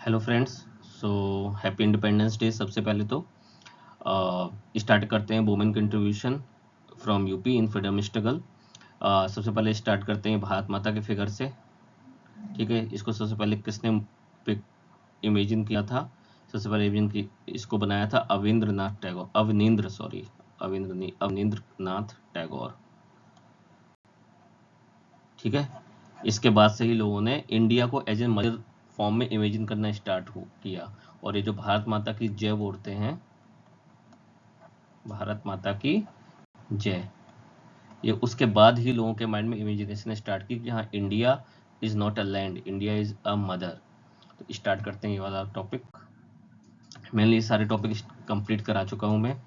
Hello friends. So happy independence day. सबसे पहले तो स्टार्ट करते हैं women contribution from UP in freedom struggle. सबसे पहले स्टार्ट करते हैं भारत माता के फिगर से। ठीक है, इसको सबसे पहले किसने इमेजिन किया था? सबसे पहले इमेजिन की इसको बनाया था अवनींद्रनाथ टैगोर। अवनींद्रनाथ टैगोर। ठीक है, इसके बाद से ही लोगों ने इंडिया को एज ए मदर फॉर्म में इमेजिन करना स्टार्ट किया। और ये जो भारत माता की जय बोलते हैं, भारत माता की जय, ये उसके बाद ही लोगों के माइंड में इमेजिनेशन स्टार्ट की कि हाँ, India is not a land, India is a mother. तो स्टार्ट करते हैं ये वाला टॉपिक। मेनली सारे टॉपिक कंप्लीट करा चुका हूँ मैं।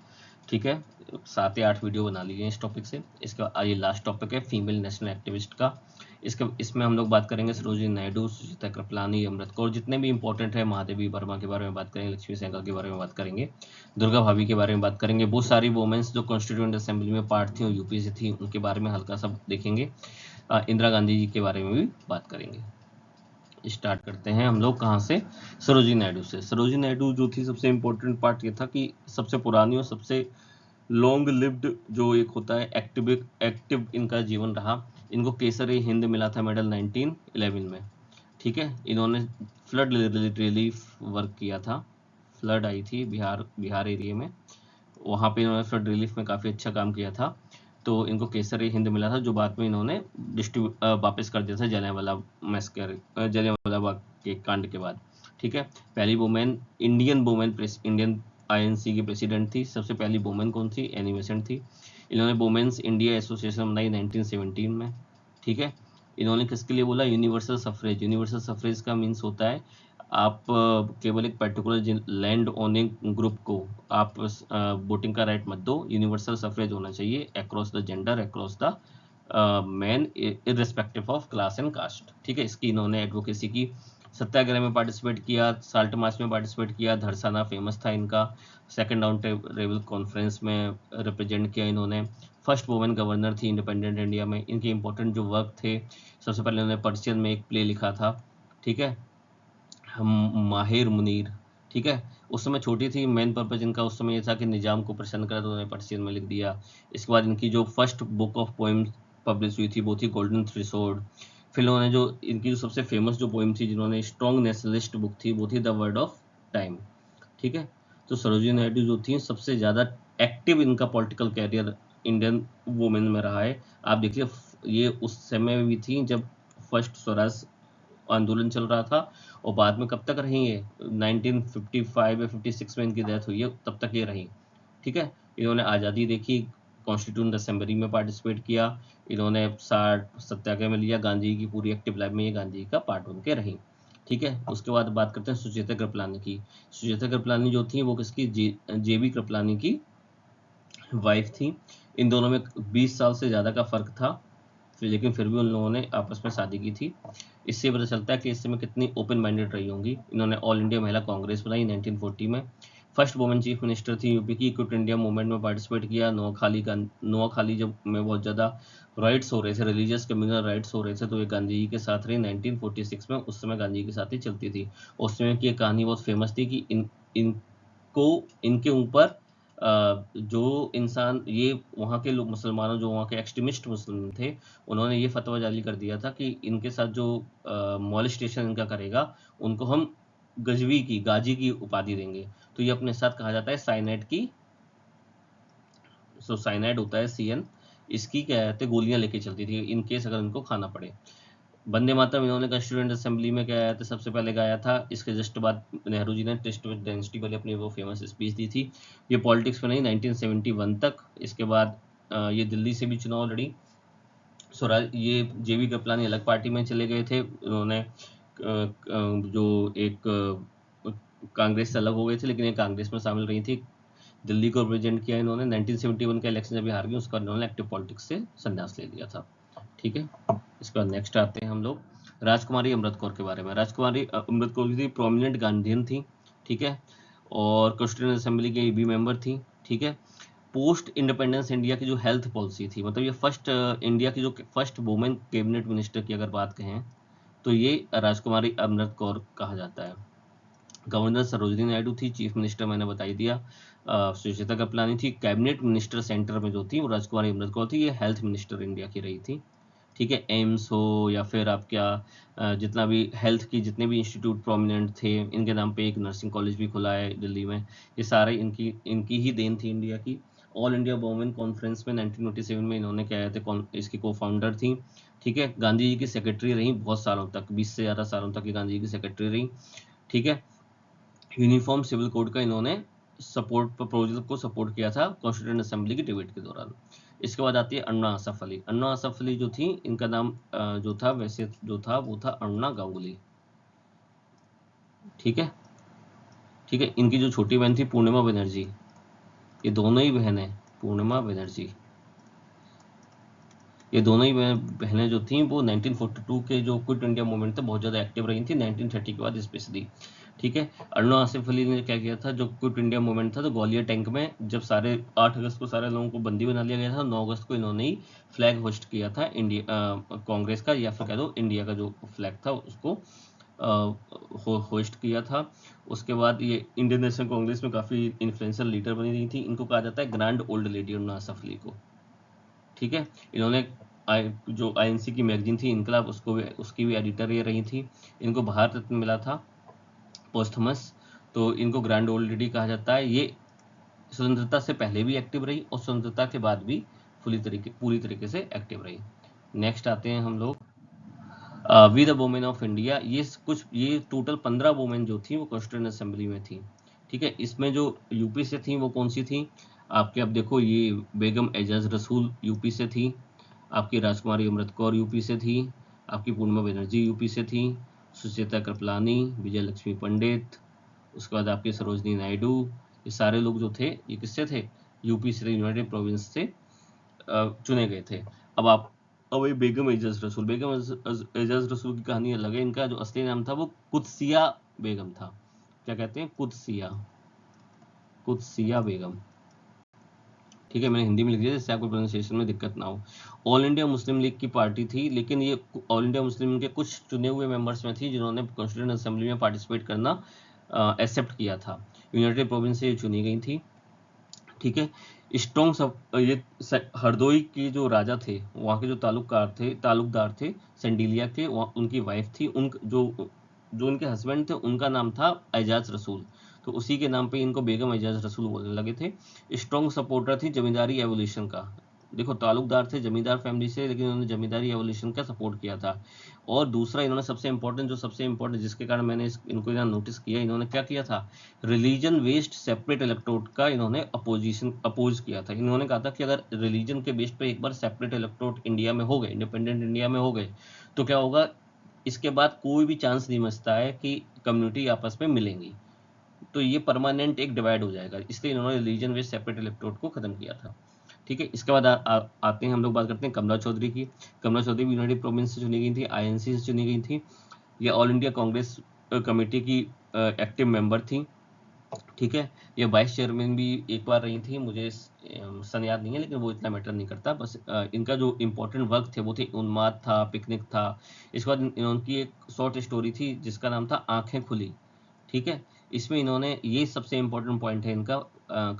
ठीक है, 7 या 8 वीडियो बना लिए हैं इस टॉपिक से। इसका ये लास्ट टॉपिक है फीमेल नेशनल एक्टिविस्ट का। इसमें हम लोग बात करेंगे सरोजिनी नायडू, सुचित्रा कृपलानी, अमृत कौर, जितने भी इंपॉर्टेंट है, महादेवी वर्मा के बारे में बात करेंगे, लक्ष्मी सहगल के बारे में बात करेंगे, दुर्गा भाभी के बारे में बात करेंगे। बहुत सारी वुमेन्स जो कॉन्स्टिट्यूएंट असेंबली में पार्ट थी और यूपी से थी, उनके बारे में हल्का सा देखेंगे। इंदिरा गांधी जी के बारे में भी बात करेंगे। स्टार्ट करते हैं हम लोग कहाँ से? सरोजिनी नायडू से। सरोजिनी नायडू जो थी, सबसे इम्पोर्टेंट पार्ट ये था कि सबसे पुरानी और सबसे लॉन्ग लिव्ड जो एक होता है एक्टिव इनका जीवन रहा। इनको केसरी हिंद मिला था मेडल 1911 में। ठीक है, इन्होंने फ्लड रिलीफ वर्क किया था। फ्लड आई थी बिहार एरिया में, वहाँ पे इन्होंने फ्लड रिलीफ में काफ़ी अच्छा काम किया था। तो इनको केसरी हिंद मिला था, जो बाद में इन्होंने वापस कर दिया था जलियांवाला बाग के कांड के बाद। ठीक है, पहली वुमेन इंडियन आईएनसी की प्रेसिडेंट थी। सबसे पहली वुमेन कौन थी? एनी बेसेंट थी। इन्होंने वुमेन्स इंडिया एसोसिएशन बनाई 1917 में। ठीक है, इन्होंने किसके लिए बोला? Universal suffrage. यूनिवर्सल सफरेज का मीन्स होता है आप केवल एक पर्टिकुलर लैंड ओनिंग ग्रुप को आप वोटिंग का राइट मत दो। यूनिवर्सल सफरेज होना चाहिए across the gender, across the man, irrespective of class and caste. ठीक है, इसकी इन्होंने एडवोकेसी की। सत्याग्रह में पार्टिसिपेट किया, साल्ट मार्च में पार्टिसिपेट किया, धरसाना फेमस था इनका। सेकंड राउंड टेबल कॉन्फ्रेंस में रिप्रेजेंट किया इन्होंने। फर्स्ट वुमेन गवर्नर थी इंडिपेंडेंट इंडिया में। इनके इंपॉर्टेंट जो वर्क थे, सबसे पहले उन्होंने पर्शियन में एक प्ले लिखा था। ठीक है, माहिर मुनीर। ठीक है, उस समय छोटी थी, मेन पर्पज इनका उस समय ये था कि निजाम को प्रसन्न करा, तो उन्होंने पर्शियन में लिख दिया। इसके बाद इनकी जो first book of poems publish हुई थी वो थी गोल्डन थ्रेशोल्ड। फिर उन्होंने जो इनकी जो सबसे फेमस जो पोएम थी, जिन्होंने स्ट्रॉन्ग नेशनलिस्ट बुक थी, वो थी द वर्ड ऑफ टाइम। ठीक है, तो सरोजिनी नायडू जो थी, सबसे ज़्यादा एक्टिव इनका पॉलिटिकल कैरियर इंडियन वुमेन में रहा है। आप देखिए, ये उस समय में भी थी जब फर्स्ट स्वराज आंदोलन चल रहा था, और बाद में कब तक रही है? 1955 या 56 में इनकी डेथ हुई है, तब तक ये रही। ठीक है, इन्होंने आज़ादी देखी, कॉन्स्टिट्यूंट असेंबली में पार्टिसिपेट किया, इन्होंने 60 सत्याग्रह में लिया, गांधी की पूरी एक्टिव लाइफ में ये गांधी का पार्ट बन के रही। ठीक है, उसके बाद बात करते हैं सुचेता कृपलानी की। सुचेता कृपलानी जो थी, वो किसकी? जेबी कृपलानी की वाइफ थी। इन दोनों में 20 साल से ज़्यादा का फ़र्क था, लेकिन फिर भी उन लोगों ने आपस में शादी की थी। इससे पता चलता है कि इस समय कितनी ओपन माइंडेड रही होंगी। इन्होंने ऑल इंडिया महिला कांग्रेस बनाई 1940 में। फर्स्ट वुमेन चीफ मिनिस्टर थी यूपी की। क्विट इंडिया मूवमेंट में पार्टिसिपेट किया। नोआखाली जब में बहुत ज़्यादा राइट्स हो रहे थे, रिलीजियस कम्युनल राइट्स हो रहे थे, तो ये गांधी जी के साथ रही 1946 में। उस समय गांधी जी के साथ ही चलती थी। उस समय की एक कहानी बहुत फेमस थी कि इनके ऊपर जो इंसान, ये वहाँ के लोग मुसलमानों, जो वहाँ के एक्सट्रीमिस्ट मुस्लिम थे, उन्होंने ये फतवा जारी कर दिया था कि इनके साथ जो मॉलेस्टेशन इनका करेगा, उनको हम गाजी की उपाधि देंगे। तो ये अपने साथ कहा जाता है साइनाइड की। साइनाइड होता है CN, इसकी क्या कहते हैं, गोलियां लेके चलती थी इन केस अगर इनको खाना पड़े। वंदे मातरम इन्होंने कॉन्स्टिट्यूएंट असेंबली में गाया था, सबसे पहले गाया था। इसके जस्ट बाद नेहरू जी ने टेस्ट विद डेंसिटी वाली अपनी वो फेमस स्पीच दी थी। ये पॉलिटिक्स में नहीं, 1971 तक। इसके बाद ये दिल्ली से भी चुनाव लड़ी। स्वराज, ये जेबी कृपलानी अलग पार्टी में चले गए थे। उन्होंने जो एक कांग्रेस से अलग हो गए थे, लेकिन ये कांग्रेस में शामिल रही थी। दिल्ली को रिप्रेजेंट किया इन्होंने। 1971 का इलेक्शन जब हार गई, उसका इन्होंने एक्टिव पॉलिटिक्स से संन्यास ले लिया था। ठीक है, इसके बाद नेक्स्ट आते हैं हम लोग राजकुमारी अमृत कौर के बारे में। राजकुमारी अमृत कौर थी, प्रोमिनेंट गांधीयन थी। ठीक है, और कॉन्स्टिट्यूएंट असेंबली के भी मेंबर थी। ठीक है, पोस्ट इंडिपेंडेंस इंडिया की जो हेल्थ पॉलिसी थी, मतलब ये फर्स्ट इंडिया की जो फर्स्ट वुमेन कैबिनेट मिनिस्टर की अगर बात कहें, तो ये राजकुमारी अमृत कौर कहा जाता है। गवर्नर सरोजिनी नायडू थी, चीफ मिनिस्टर मैंने बताई दिया सुचेता कृपलानी थी, कैबिनेट मिनिस्टर सेंटर में जो थी वो राजकुमारी अमृत कौर थी, ये हेल्थ मिनिस्टर इंडिया की रही थी। ठीक है, एम्स हो या फिर आप क्या जितना भी हेल्थ की जितने भी इंस्टीट्यूट प्रोमिनेंट थे, इनके नाम पे एक नर्सिंग कॉलेज भी खुला है दिल्ली में, ये सारे इनकी इनकी ही देन थी इंडिया की। ऑल इंडिया वुमेन कॉन्फ्रेंस में 1947 में इन्होंने क्या आए थे, इसकी को फाउंडर थी। ठीक है, गांधी जी की सेक्रेटरी रही बहुत सालों तक, 20 से ज़्यादा सालों तक ये गांधी जी की सेक्रेटरी रही। ठीक है, यूनिफॉर्म सिविल कोड का इन्होंने सपोर्ट प्रपोजल को सपोर्ट किया था कॉन्स्टिट्यूएंट असेंबली की डिबेट के दौरान। इसके बाद आती है अन्ना आसफ अली। अन्ना आसफ अली जो थी, इनका नाम जो था वैसे जो था वो था अन्ना गांगुली। ठीक है, ठीक है, इनकी जो छोटी बहन थी पूर्णिमा बनर्जी, ये दोनों ही बहनें, पूर्णिमा बनर्जी, ये दोनों ही बहनें जो थीं वो 1942 के जो क्विट इंडिया मूवमेंट था बहुत ज़्यादा एक्टिव रही थी, 1930 के बाद स्पेशली। ठीक है, अन्ना आसिफ अली ने क्या किया था, जो क्विट इंडिया मूवमेंट था तो ग्वालियर टैंक में जब 8 अगस्त को सारे लोगों को बंदी बना लिया गया था, 9 अगस्त को इन्होंने ही फ्लैग होस्ट किया था इंडिया कांग्रेस का, या फिर कह दो इंडिया का जो फ्लैग था उसको होस्ट किया था। उसके बाद ये इंडियन नेशनल कांग्रेस में काफ़ी इन्फ्लुएंशियल लीडर बनी रही थी। इनको कहा जाता है ग्रैंड ओल्ड लेडी अन्ना आसिफ अली को। ठीक है, इन्होंने जो आईएनसी की मैगजीन थी इनकलाब, उसकी भी एडिटर ये रही थी। इनको भारत रत्न मिला था पोस्थमस, तो इनको ग्रैंड ओल्ड लेडी कहा जाता है। ये स्वतंत्रता से पहले भी एक्टिव रही और स्वतंत्रता के बाद भी पूरी तरीके से एक्टिव रही। नेक्स्ट आते हैं हम लोग we the women of India. ये टोटल 15 वुमेन जो थी वो कॉन्स्टिट्यूएंट असेंबली में थी। ठीक है, इसमें जो यूपी से थी वो कौन सी थी आपके, अब देखो ये बेगम एजाज रसूल यूपी से थी, आपकी राजकुमारी अमृत कौर यूपी से थी, आपकी पूर्णिमा बनर्जी यूपी से थी, सुचेता कृपलानी, विजय लक्ष्मी पंडित, उसके बाद आपके सरोजनी नायडू, ये सारे लोग जो थे ये किससे थे, यूपी से, यूनाइटेड प्रोविंस से चुने गए थे। अब ये बेगम एजाज रसूल, एजाज रसूल की कहानी अलग है। इनका जो असली नाम था वो कुदसिया बेगम था। क्या कहते हैं, कुदसिया बेगम। ठीक है, मैंने हिंदी में लिख दिया जिससे आपको प्रोनाउंसिएशन में दिक्कत ना हो। ऑल इंडिया मुस्लिम लीग की पार्टी थी, लेकिन ये ऑल इंडिया मुस्लिम लीग के कुछ चुने हुए मेंबर्स में थी जिन्होंने कॉन्स्टिट्यूएंट असेंबली में पार्टिसिपेट करना एक्सेप्ट किया था। यूनाइटेड प्रोविंस से ये चुनी गई थी। ठीक है, स्ट्रॉन्ग सब ये हरदोई के जो राजा थे, वहाँ के जो तालुकदार थे सेंडिलिया के, उनकी वाइफ थी, उन जो उनके हस्बैंड थे उनका नाम था एजाज रसूल, तो उसी के नाम पे इनको बेगम एजाज रसूल बोलने लगे थे। स्ट्रॉन्ग सपोर्टर थी जमींदारी एवोल्यूशन का। देखो तालुकदार थे जमींदार फैमिली से, लेकिन उन्होंने जमींदारी एवोल्यूशन का सपोर्ट किया था। और दूसरा इन्होंने सबसे इंपॉर्टेंट जिसके कारण मैंने इनको यहाँ नोटिस किया, इन्होंने क्या किया था, रिलीजन बेस्ड सेपरेट इलेक्ट्रोड का इन्होंने अपोज किया था। इन्होंने कहा था कि अगर रिलीजन के बेस्ड पे एक बार सेपरेट इलेक्ट्रोड इंडिया में हो गए, इंडिपेंडेंट इंडिया में हो गए, तो क्या होगा, इसके बाद कोई भी चांस नहीं बचता है कि कम्युनिटी आपस में मिलेंगी, तो ये परमानेंट एक डिवाइड हो जाएगा, इसलिए इन्होंने रिलीजन बेस्ड सेपरेट इलेक्ट्रोड को खत्म किया था। ठीक है, इसके बाद आते हैं हम लोग बात करते हैं कमला चौधरी की। कमला चौधरी भी यूनाइटेड प्रोविंस से चुनी गई थी, आईएनसी से चुनी गई थी। ये ऑल इंडिया कांग्रेस कमेटी की एक्टिव मेंबर थी। ठीक है, ये वाइस चेयरमैन भी एक बार रही थी, मुझे सन याद नहीं है, लेकिन वो इतना मैटर नहीं करता। बस इनका जो इंपॉर्टेंट वर्क थे वो थे उन्माद था, पिकनिक था। इसके बाद इनकी एक शॉर्ट स्टोरी थी जिसका नाम था आंखें खुली। ठीक है, इसमें इन्होंने, ये सबसे इम्पोर्टेंट पॉइंट है इनका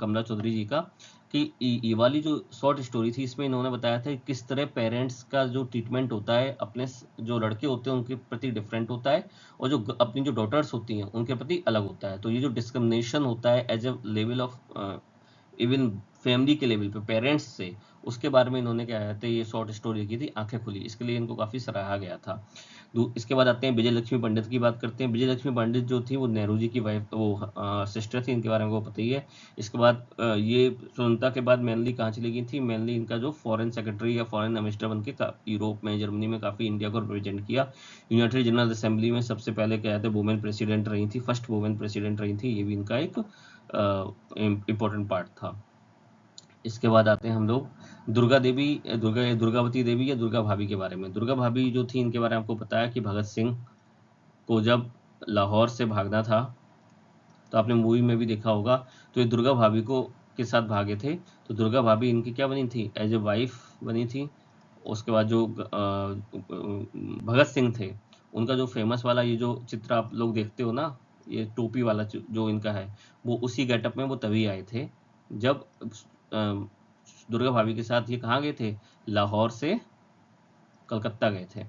कमला चौधरी जी का, कि ये वाली जो शॉर्ट स्टोरी थी इसमें इन्होंने बताया था कि किस तरह पेरेंट्स का जो ट्रीटमेंट होता है अपने जो लड़के होते हैं उनके प्रति डिफरेंट होता है, और जो अपनी जो डॉटर्स होती हैं उनके प्रति अलग होता है। तो ये जो डिस्क्रिमिनेशन होता है as a level of even family के लेवल पे पेरेंट्स से, उसके बारे में इन्होंने क्या कहते हैं ये शॉर्ट स्टोरी की थी आंखें खुली, इसके लिए इनको काफ़ी सराहा गया था। इसके बाद आते हैं विजय लक्ष्मी पंडित की बात करते हैं। विजय लक्ष्मी पंडित जो थी वो नेहरू जी की वाइफ, वो सिस्टर थी, इनके बारे में वो पता ही है। इसके बाद ये स्वतंत्रता के बाद मेनली कहाँ चली गई थी, मेनली इनका जो फॉरेन सेक्रेटरी या फॉरेन मिनिस्टर बन के यूरोप में, जर्मनी में काफ़ी इंडिया को रिप्रेजेंट किया। यूनाइटेड जनरल असेंबली में सबसे पहले क्या कहते हैं वुमेन प्रेसिडेंट रही थी, फर्स्ट वुमेन प्रेसिडेंट रही थी, ये भी इनका एक इम्पोर्टेंट पार्ट था। इसके बाद आते हैं हम लोग दुर्गावती देवी या दुर्गा भाभी के बारे में। दुर्गा भाभी जो थी इनके बारे में आपको पता है कि भगत सिंह को जब लाहौर से भागना था, तो आपने मूवी में भी देखा होगा, तो ये दुर्गा भाभी को के साथ भागे थे। तो दुर्गा भाभी इनकी क्या बनी थी, एज ए वाइफ बनी थी। उसके बाद जो भगत सिंह थे उनका जो फेमस वाला ये जो चित्र आप लोग देखते हो ना, ये टोपी वाला जो इनका है, वो उसी गेटअप में वो तभी आए थे जब दुर्गा भाभी के साथ ये कहाँ गए थे, लाहौर से कलकत्ता गए थे।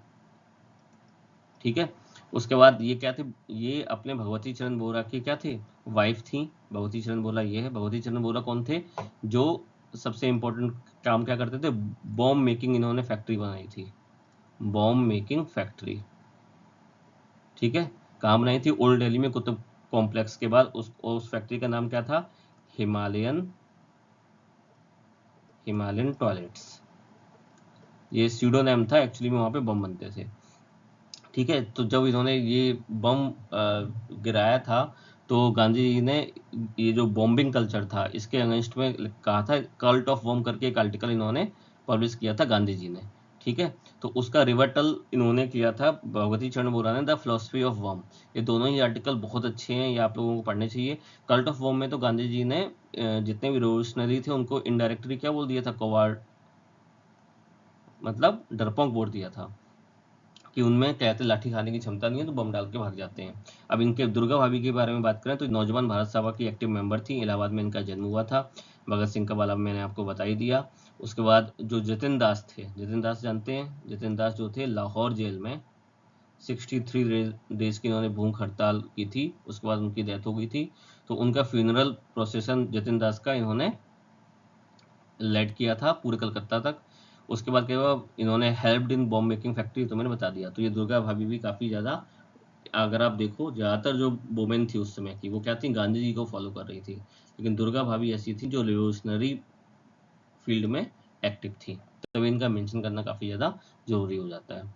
ठीक है, उसके बाद ये क्या थे, ये अपने भगवती चरण बोरा की क्या थे, वाइफ थी। भगवती चरण बोरा ये है, भगवती चरण बोरा कौन थे, जो सबसे इंपॉर्टेंट काम क्या करते थे, बॉम्ब मेकिंग इन्होंने फैक्ट्री बनाई थी, बॉम्ब मेकिंग फैक्ट्री। ठीक है, कहाँ बनाई थी, ओल्ड दिल्ली में कुतुब कॉम्प्लेक्स के बाद। उस फैक्ट्री का नाम क्या था, हिमालयन टॉयलेट्स। ये सीडो नेम था, एक्चुअली में वहाँ पे बम बनते थे। ठीक है, तो जब इन्होंने ये बम गिराया था, तो गांधी जी ने ये जो बॉम्बिंग कल्चर था इसके अगेंस्ट में कहा था, कल्ट ऑफ बम करके एक आर्टिकल इन्होंने पब्लिश किया था गांधी जी ने। ठीक है, तो उसका रिवर्टल इन्होंने किया था भगवती चरण बोरा ने, द फिलोसफी ऑफ बम। ये दोनों ही आर्टिकल बहुत अच्छे हैं, ये आप लोगों को पढ़ने चाहिए। कल्ट ऑफ बम में तो गांधी जी ने जितने भी रिवोल्यूशनरी थे उनको इनडायरेक्टली क्या बोल दिया था, कवार्ड, मतलब डरपोक बोल दिया था कि उनमें कहते लाठी खाने की क्षमता नहीं है, तो बम डाल के भाग जाते हैं। अब इनके दुर्गा भाभी के बारे में बात करें तो नौजवान भारत सभा की एक्टिव मेंबर थी, इलाहाबाद में इनका जन्म हुआ था। भगत सिंह का बाला मैंने आपको बता ही दिया। उसके बाद जो जतिन दास थे, जतिन दास जानते हैं, जतिन दास जो थे लाहौर जेल में 63 डेज की इन्होंने भूख हड़ताल की थी, उसके बाद उनकी डेथ हो गई थी। तो उनका फ्यूनरल प्रोसेसन जतिन दास का इन्होंने लेड किया था पूरे कलकत्ता तक। उसके बाद क्या हुआ, इन्होंने हेल्प्ड इन बॉम्ब मेकिंग फैक्ट्री, तो मैंने बता दिया। तो ये दुर्गा भाभी भी काफ़ी ज़्यादा, अगर आप देखो ज़्यादातर जो वुमेन थी उस समय की वो क्या थी, गांधी जी को फॉलो कर रही थी, लेकिन दुर्गा भाभी ऐसी थी जो रिवोल्यूशनरी फील्ड में एक्टिव थी। तब इनका मेंशन करना काफ़ी ज़्यादा जरूरी हो जाता है।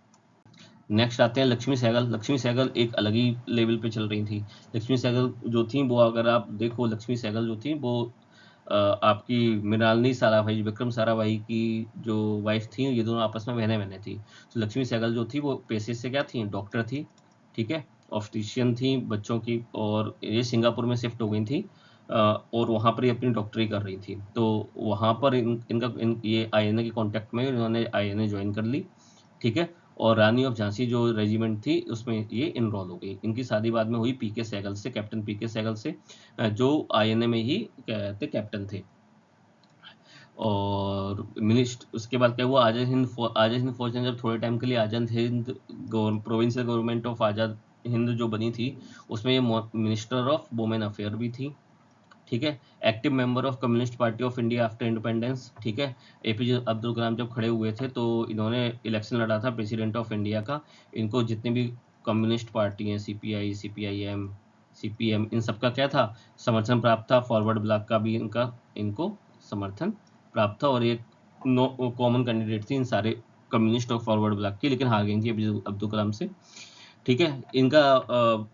नेक्स्ट आते हैं लक्ष्मी सहगल। लक्ष्मी सहगल एक अलग ही लेवल पे चल रही थी। लक्ष्मी सहगल जो थी वो, अगर आप देखो, लक्ष्मी सहगल जो थी वो आपकी मृणालिनी साराभाई, विक्रम साराभाई की जो वाइफ थी, ये दोनों आपस में बहने बहने थी। तो लक्ष्मी सहगल जो थी वो पेशे से क्या थी, डॉक्टर थी। ठीक है, ऑब्स्टिशियन थी बच्चों की, और ये सिंगापुर में शिफ्ट हो गई थी और वहाँ पर ही अपनी डॉक्टरी कर रही थी। तो वहाँ पर ये आईएनए के कॉन्टेक्ट में इन्होंने आईएनए ज्वाइन कर ली। ठीक है, और रानी ऑफ झांसी जो रेजिमेंट थी उसमें ये इनरोल हो गई। इनकी शादी बाद में हुई पीके सहगल से, कैप्टन पीके सहगल से, जो आईएनए में ही कहते कैप्टन थे। और उसके बाद क्या हुआ, आज़ाद हिंद फौज ने जब थोड़े टाइम के लिए Azad Hind provincial government of Azad Hind जो बनी थी, उसमें ये मिनिस्टर ऑफ वुमेन अफेयर भी थी। ठीक है, active member of communist party of India after independence. ठीक है, एपीजे अब्दुल कलाम जब खड़े हुए थे तो इन्होंने इलेक्शन लड़ा था प्रेसिडेंट ऑफ इंडिया का। इनको जितने भी कम्युनिस्ट पार्टी हैं, सीपीआई, सीपीआईएम, सीपीएम, इन सबका क्या था, समर्थन प्राप्त था। फॉरवर्ड ब्लॉक का भी इनको समर्थन प्राप्त था, और एक कॉमन कैंडिडेट थी इन सारे कम्युनिस्ट और फॉरवर्ड ब्लॉक की, लेकिन हार गई थी अब्दुल कलाम से। ठीक है, इनका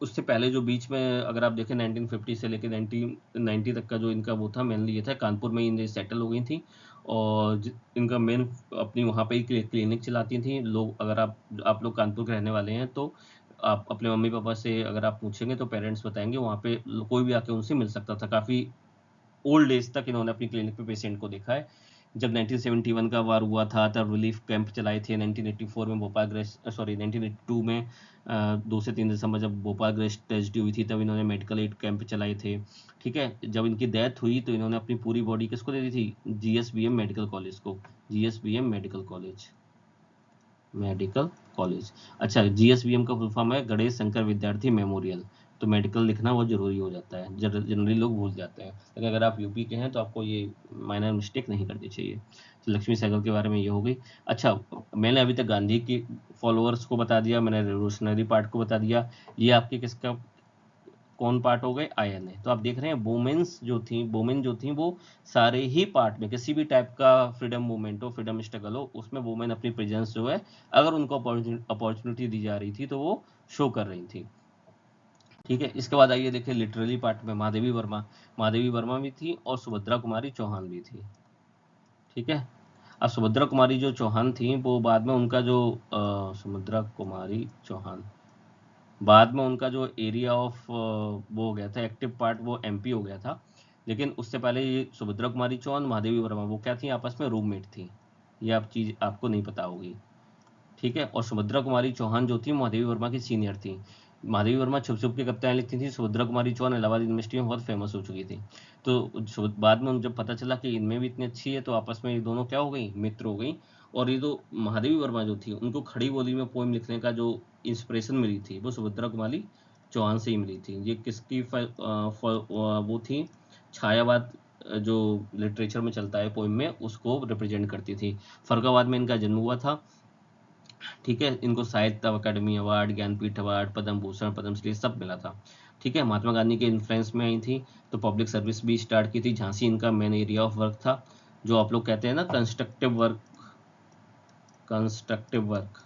उससे पहले जो बीच में अगर आप देखें 1950 से लेकर 1990 तक का जो इनका वो था, मेनली ये था कानपुर में ही सेटल हो गई थी। और इनका मेन अपनी वहाँ पे ही क्लिनिक चलाती थी। लोग, अगर आप लोग कानपुर के रहने वाले हैं तो आप अपने मम्मी पापा से अगर आप पूछेंगे तो पेरेंट्स बताएंगे, वहाँ पे कोई भी आके उनसे मिल सकता था। काफ़ी ओल्ड एज तक इन्होंने अपनी क्लिनिक पे पेशेंट को देखा है। जब 1971 का वार हुआ था तब रिलीफ कैंप चलाए थे। 1984 में 1982 में 2 से 3 दिसंबर जब भोपालग्रस्त ट्रेजेडी हुई थी तब इन्होंने मेडिकल एड कैंप चलाए थे। ठीक है, जब इनकी डेथ हुई तो इन्होंने अपनी पूरी बॉडी किसको दे दी थी, जीएसबीएम मेडिकल कॉलेज को। जीएसबीएम मेडिकल कॉलेज। अच्छा, जीएसबीएम का फुल फॉर्म है गणेश शंकर विद्यार्थी मेमोरियल। तो मेडिकल लिखना वो जरूरी हो जाता है, जनरली लोग भूल जाते हैं, लेकिन अगर आप यूपी के हैं तो आपको ये माइनर मिस्टेक नहीं करनी चाहिए। तो लक्ष्मी सहगल के बारे में ये हो गई। अच्छा, मैंने अभी तक गांधी की फॉलोअर्स को बता दिया, मैंने रिवोल्यूशनरी पार्ट को बता दिया। ये आपके किसका कौन पार्ट हो गए, आईएनए। तो आप देख रहे हैं वुमेन जो थी वो सारे ही पार्ट में, किसी भी टाइप का फ्रीडम मूवमेंट हो, फ्रीडम स्ट्रगल हो, उसमें वुमेन अपनी प्रेजेंस जो है, अगर उनको अपॉर्चुनिटी दी जा रही थी तो वो शो कर रही थी। ठीक है, इसके बाद आइए देखिए लिटरली पार्ट में महादेवी वर्मा भी थी और सुभद्रा कुमारी चौहान भी थी। ठीक है, अब सुभद्रा कुमारी जो चौहान थी वो बाद में उनका जो सुभद्रा कुमारी चौहान, बाद में उनका जो एरिया ऑफ वो हो गया था, एक्टिव पार्ट वो एमपी हो गया था। लेकिन उससे पहले ये सुभद्रा कुमारी चौहान, महादेवी वर्मा, वो क्या थी, आपस में रूममेट थी। ये चीज़ आपको नहीं पता होगी। ठीक है, और सुभद्रा कुमारी चौहान जो थी महादेवी वर्मा की सीनियर थी। माधवी वर्मा छुप छुप के कविताएं लिखती थी, सुभद्रा कुमारी चौहान इलाहाबाद यूनिवर्सिटी में बहुत फेमस हो चुकी थी। तो बाद में जब पता चला कि इनमें भी इतनी अच्छी है, तो आपस में ये दोनों क्या हो गई, मित्र हो गई। और ये तो महादेवी वर्मा जो थी, उनको खड़ी बोली में पोएम लिखने का जो इंस्पिरेशन मिली थी, वो सुभद्रा कुमारी चौहान से ही मिली थी। ये किसकी वो थी, छायावाद जो लिटरेचर में चलता है पोएम में, उसको रिप्रेजेंट करती थी। फर्रुखाबाद में इनका जन्म हुआ था। ठीक है, इनको साहित्य अकादमी अवार्ड, ज्ञानपीठ अवार्ड, पद्म भूषण, पद्मश्री सब मिला था। ठीक है, महात्मा गांधी के इन्फ्लुएंस में आई थी, तो पब्लिक सर्विस भी स्टार्ट की थी। झांसी इनका मेन एरिया ऑफ वर्क था, जो आप लोग कहते हैं ना कंस्ट्रक्टिव वर्क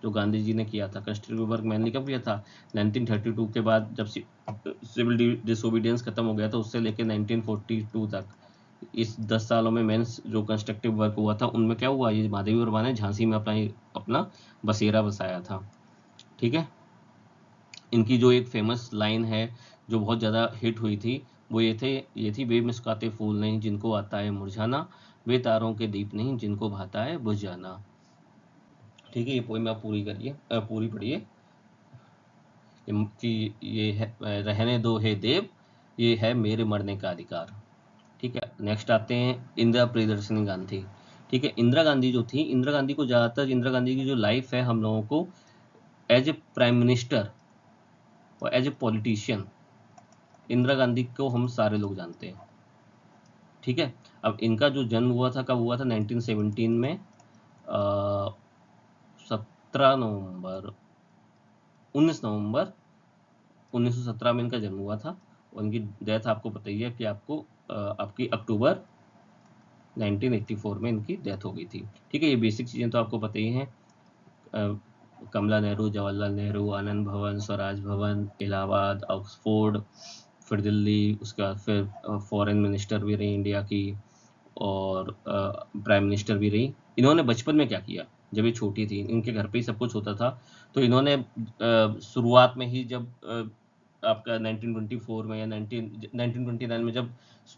जो गांधी जी ने किया था। कंस्ट्रक्टिव वर्क मैंने कब किया था, 1932 के बाद, जब सिविल डिसोबीडियंस खत्म हो गया था, उससे लेकर 1942 तक, इस 10 सालों में मेंस जो कंस्ट्रक्टिव वर्क हुआ था, उनमें क्या हुआ, ये महादेवी वर्मा ने झांसी में अपना बसेरा बसाया था। ठीक है, इनकी जो एक फेमस लाइन है जो बहुत ज़्यादा हिट हुई थी, वो ये थी, वे मुस्कुराते फूल नहीं जिनको आता है मुरझाना, वे तारों के दीप नहीं जिनको भाता है बुझ जाना। ठीक है, ये पोएम आप पूरी पढ़िए कि ये है, रहने दो हे देव, ये है मेरे मरने का अधिकार। ठीक है, नेक्स्ट आते हैं इंदिरा प्रियदर्शनी गांधी। ठीक है, इंदिरा गांधी जो थी, इंदिरा गांधी को ज़्यादातर, इंदिरा गांधी की जो लाइफ है, हम लोगों को एज ए प्राइम मिनिस्टर और as a politician, Indira Gandhi को हम सारे लोग जानते हैं। ठीक है, अब इनका जो जन्म हुआ था, कब हुआ था, 1917 में, 17 नवंबर 19 नवंबर 1917 में इनका जन्म हुआ था। और इनकी डेथ आपको पता ही है कि आपकी अक्टूबर 1984 में इनकी डेथ हो गई थी। ठीक है, ये बेसिक चीज़ें तो आपको पता ही हैं। कमला नेहरू, जवाहरलाल नेहरू, आनंद भवन, स्वराज भवन, इलाहाबाद, ऑक्सफोर्ड, फिर दिल्ली, उसके बाद फिर फॉरेन मिनिस्टर भी रही इंडिया की, और प्राइम मिनिस्टर भी रही। इन्होंने बचपन में क्या किया, जब ये छोटी थी, इनके घर पे ही सब कुछ होता था, तो इन्होंने शुरुआत में ही, जब आपका 1924 में या 1929 में जब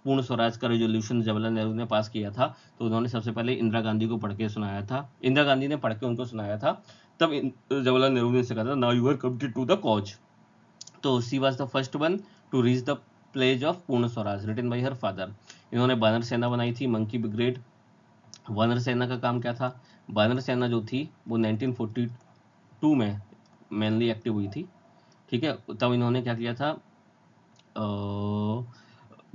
पूर्ण स्वराज का रेजोल्यूशन जवाहरलाल नेहरू ने पास किया था, तो उन्होंने सबसे पहले इंदिरा गांधी को पढ़ के सुनाया था, इंदिरा गांधी ने पढ़ के उनको सुनाया था। तब जवाहरलाल नेहरू ने कहा था, now you are committed to the cause. तो she was the first one to reach the pledge of Purna Swaraj, written by her father. इन्होंने बानर सेना बनाई थी, मंकी ब्रिगेड। वानर सेना का काम क्या था, वानर सेना जो थी वो 1942 में मेनली एक्टिव हुई थी। ठीक है, तब इन्होंने क्या किया था,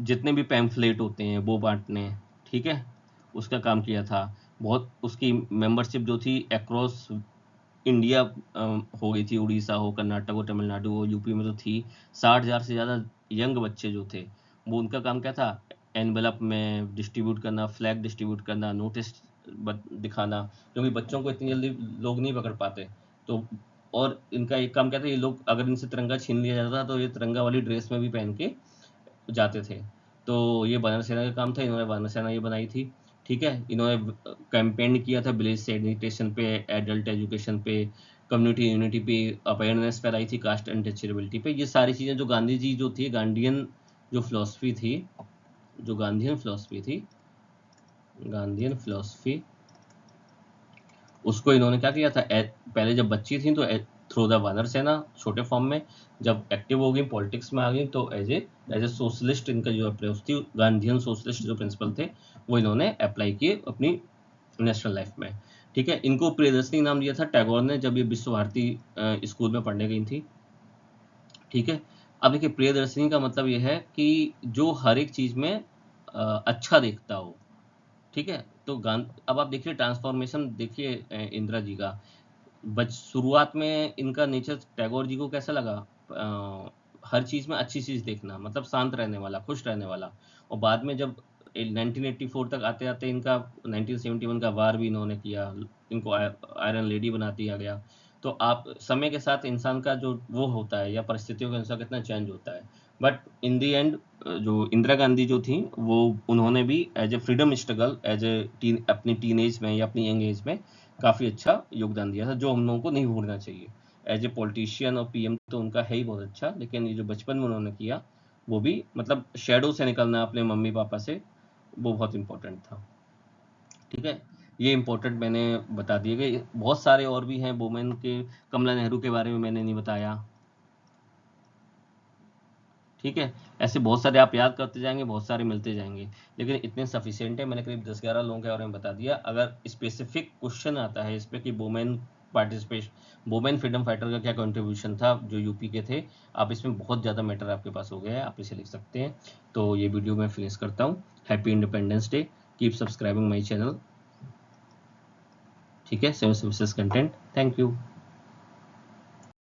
जितने भी पैम्फलेट होते हैं वो बांटने, ठीक है, उसका काम किया था। बहुत उसकी मेंबरशिप जो थी अक्रॉस इंडिया हो गई थी, उड़ीसा हो, कर्नाटक हो, तमिलनाडु हो, यूपी में तो थी। 60,000 से ज़्यादा यंग बच्चे जो थे, वो उनका काम क्या था, एनवेलप में डिस्ट्रीब्यूट करना, फ्लैग डिस्ट्रीब्यूट करना, नोटिस दिखाना, क्योंकि बच्चों को इतनी जल्दी लोग नहीं पकड़ पाते। तो और इनका एक काम क्या था, ये लोग अगर इनसे तिरंगा छीन लिया जाता था, तो ये तिरंगा वाली ड्रेस में भी पहन के जाते थे। तो ये वानर सेना का काम था, इन्होंने वानर सेना ये बनाई थी। ठीक है, इन्होंने कैंपेन किया था विलेज सैनिटेशन पे, एडल्ट एजुकेशन पे, कम्युनिटी यूनिटी पे, अवेयरनेस फैलाई थी, कास्ट अनटचेबिलिटी पे। ये सारी चीज़ें जो गांधी जी जो थी, गांधीयन जो फिलोसफी थी, जो गांधीयन फिलोसफी, उसको इन्होंने क्या किया था, पहले जब बच्ची थी तो थ्रू द वानर सेना छोटे फॉर्म में, जब एक्टिव हो गई, पॉलिटिक्स में आ गई, तो एज ए सोशलिस्ट इनका जो अप्रोच थी, गांधीयन सोशलिस्ट जो प्रिंसिपल थे, वो इन्होंने अप्लाई किए अपनी नेशनल लाइफ में। ठीक है, इनको प्रियदर्शनी नाम दिया था टैगोर ने, जब ये विश्व भारती स्कूल में पढ़ने गई थी। ठीक है, अब देखिए, प्रियदर्शनी का मतलब ये है कि जो हर एक चीज़ में अच्छा देखता हो। ठीक है, तो अब आप देखिए ट्रांसफॉर्मेशन, देखिए इंदिरा जी का, शुरुआत में इनका नेचर टैगोर जी को कैसा लगा, हर चीज़ में अच्छी चीज़ देखना, मतलब शांत रहने वाला, खुश रहने वाला। और बाद में जब 1984 तक आते आते इनका 1971 का वार भी इन्होंने किया, इनको आयरन लेडी बना दिया गया। तो आप समय के साथ इंसान का जो वो होता है, या परिस्थितियों के अनुसार कितना चेंज होता है। बट इन दी एंड, जो इंदिरा गांधी जो थी, वो उन्होंने भी as a freedom struggle, as a अपनी टीन एज में या अपनी यंग एज में काफ़ी अच्छा योगदान दिया था, जो हम लोगों को नहीं भूलना चाहिए। एज ए पॉलिटिशियन और पीएम तो उनका है ही बहुत अच्छा, लेकिन ये जो बचपन में उन्होंने किया, वो भी, मतलब शैडो से निकलना अपने मम्मी पापा से, वो बहुत इम्पोर्टेंट था। ठीक है, ये इम्पोर्टेंट मैंने बता दिए गए। बहुत सारे और भी हैं वुमेन के, कमला नेहरू के बारे में मैंने नहीं बताया। ठीक है, ऐसे बहुत सारे आप याद करते जाएंगे, बहुत सारे मिलते जाएंगे, लेकिन इतने सफिशिएंट है। मैंने करीब 10-11 लोगों के बारे में बता दिया। अगर स्पेसिफिक क्वेश्चन आता है इस पे कि women participation, women freedom fighter का क्या कंट्रीब्यूशन था जो यूपी के थे, आप इसमें बहुत ज़्यादा मैटर आपके पास हो गया है, आप इसे लिख सकते हैं। तो ये वीडियो मैं फिनिश करता हूँ। Happy independence day, keep subscribing my channel. ठीक है, seven services content. Thank you.